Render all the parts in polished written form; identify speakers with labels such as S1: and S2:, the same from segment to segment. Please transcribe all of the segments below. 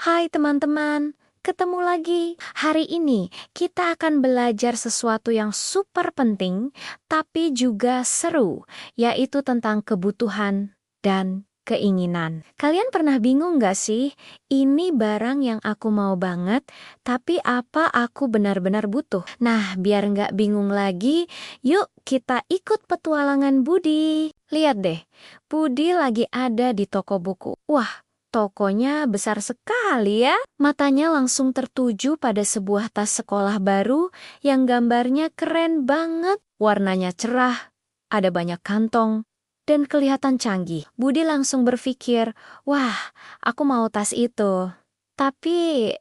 S1: Hai teman-teman, ketemu lagi. Hari ini kita akan belajar sesuatu yang super penting, tapi juga seru, yaitu tentang kebutuhan dan keinginan. Kalian pernah bingung gak sih? Ini barang yang aku mau banget, tapi apa aku benar-benar butuh? Nah, biar nggak bingung lagi, yuk kita ikut petualangan Budi. Lihat deh, Budi lagi ada di toko buku. Wah, tokonya besar sekali ya. Matanya langsung tertuju pada sebuah tas sekolah baru yang gambarnya keren banget. Warnanya cerah, ada banyak kantong, dan kelihatan canggih. Budi langsung berpikir, wah, aku mau tas itu. Tapi,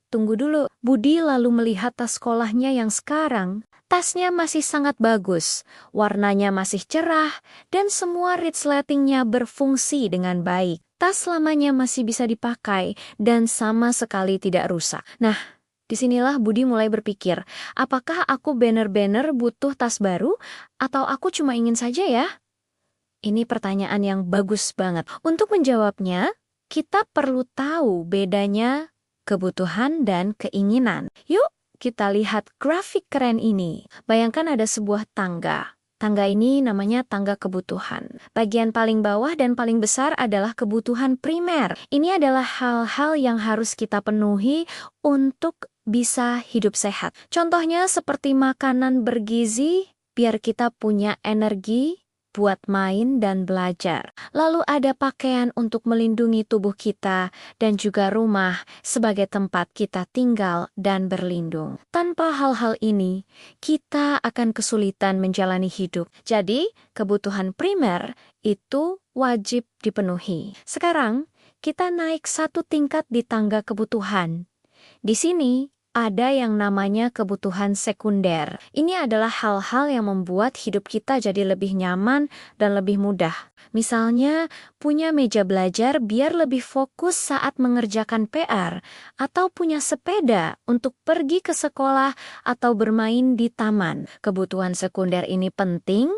S1: tunggu dulu. Budi lalu melihat tas sekolahnya yang sekarang. Tasnya masih sangat bagus, warnanya masih cerah, dan semua resletingnya berfungsi dengan baik. Tas lamanya masih bisa dipakai dan sama sekali tidak rusak. Nah, disinilah Budi mulai berpikir, apakah aku bener-bener butuh tas baru atau aku cuma ingin saja ya? Ini pertanyaan yang bagus banget. Untuk menjawabnya, kita perlu tahu bedanya kebutuhan dan keinginan. Yuk, kita lihat grafik keren ini. Bayangkan ada sebuah tangga. Tangga ini namanya tangga kebutuhan. Bagian paling bawah dan paling besar adalah kebutuhan primer. Ini adalah hal-hal yang harus kita penuhi untuk bisa hidup sehat. Contohnya seperti makanan bergizi, biar kita punya energi buat main dan belajar. Lalu ada pakaian untuk melindungi tubuh kita dan juga rumah sebagai tempat kita tinggal dan berlindung. Tanpa hal-hal ini, kita akan kesulitan menjalani hidup. Jadi, kebutuhan primer itu wajib dipenuhi. Sekarang, kita naik satu tingkat di tangga kebutuhan. Di sini, ada yang namanya kebutuhan sekunder. Ini adalah hal-hal yang membuat hidup kita jadi lebih nyaman dan lebih mudah. Misalnya, punya meja belajar biar lebih fokus saat mengerjakan PR, atau punya sepeda untuk pergi ke sekolah atau bermain di taman. Kebutuhan sekunder ini penting,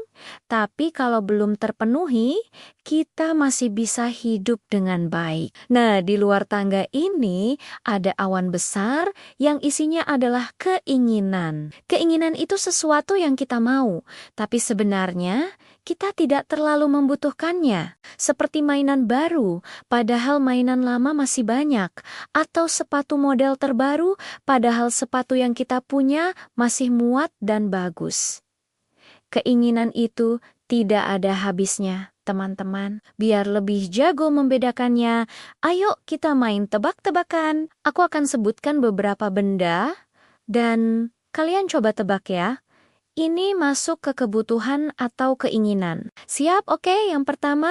S1: tapi kalau belum terpenuhi, kita masih bisa hidup dengan baik. Nah, di luar tangga ini ada awan besar yang isinya adalah keinginan. Keinginan itu sesuatu yang kita mau, tapi sebenarnya kita tidak terlalu membutuhkannya. Seperti mainan baru, padahal mainan lama masih banyak. Atau sepatu model terbaru, padahal sepatu yang kita punya masih muat dan bagus. Keinginan itu tidak ada habisnya, teman-teman. Biar lebih jago membedakannya, ayo kita main tebak-tebakan. Aku akan sebutkan beberapa benda, dan kalian coba tebak ya. Ini masuk ke kebutuhan atau keinginan. Siap? Oke, yang pertama,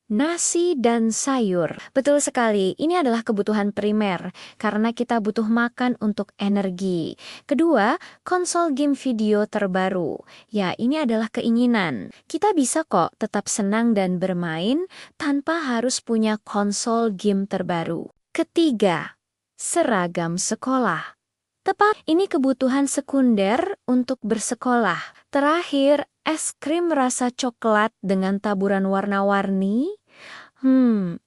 S1: nasi dan sayur. Betul sekali, ini adalah kebutuhan primer karena kita butuh makan untuk energi. Kedua, konsol game video terbaru. Ya, ini adalah keinginan. Kita bisa kok tetap senang dan bermain tanpa harus punya konsol game terbaru. Ketiga, seragam sekolah. Tepat, ini kebutuhan sekunder untuk bersekolah. Terakhir, es krim rasa coklat dengan taburan warna-warni.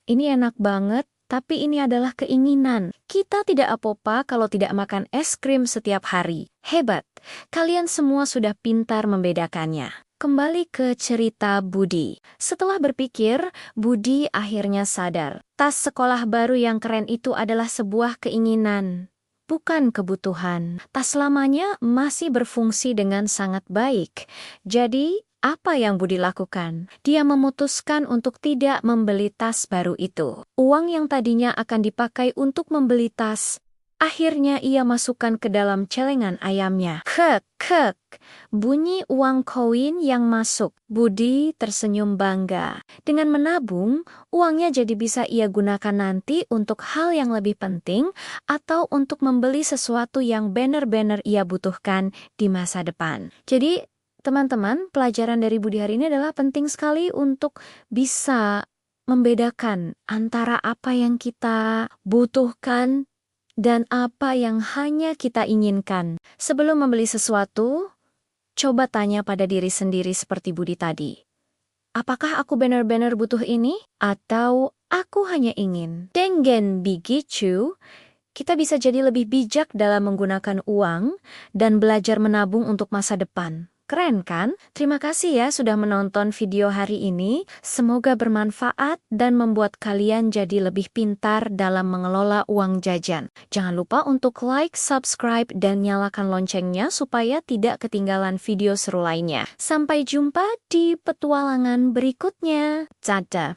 S1: Ini enak banget, tapi ini adalah keinginan. Kita tidak apa-apa kalau tidak makan es krim setiap hari. Hebat, kalian semua sudah pintar membedakannya. Kembali ke cerita Budi. Setelah berpikir, Budi akhirnya sadar. Tas sekolah baru yang keren itu adalah sebuah keinginan, bukan kebutuhan. Tas lamanya masih berfungsi dengan sangat baik. Jadi, apa yang Budi lakukan? Dia memutuskan untuk tidak membeli tas baru itu. Uang yang tadinya akan dipakai untuk membeli tas, akhirnya ia masukkan ke dalam celengan ayamnya. Kek, kek. Bunyi uang koin yang masuk. Budi tersenyum bangga. Dengan menabung, uangnya jadi bisa ia gunakan nanti untuk hal yang lebih penting atau untuk membeli sesuatu yang benar-benar ia butuhkan di masa depan. Jadi, teman-teman, pelajaran dari Budi hari ini adalah penting sekali untuk bisa membedakan antara apa yang kita butuhkan dan apa yang hanya kita inginkan. Sebelum membeli sesuatu, coba tanya pada diri sendiri seperti Budi tadi. Apakah aku benar-benar butuh ini? Atau Aku hanya ingin dengan begitu, kita bisa jadi lebih bijak dalam menggunakan uang dan belajar menabung untuk masa depan. Keren kan? Terima kasih ya sudah menonton video hari ini. Semoga bermanfaat dan membuat kalian jadi lebih pintar dalam mengelola uang jajan. Jangan lupa untuk like, subscribe, dan nyalakan loncengnya supaya tidak ketinggalan video seru lainnya. Sampai jumpa di petualangan berikutnya. Dadah!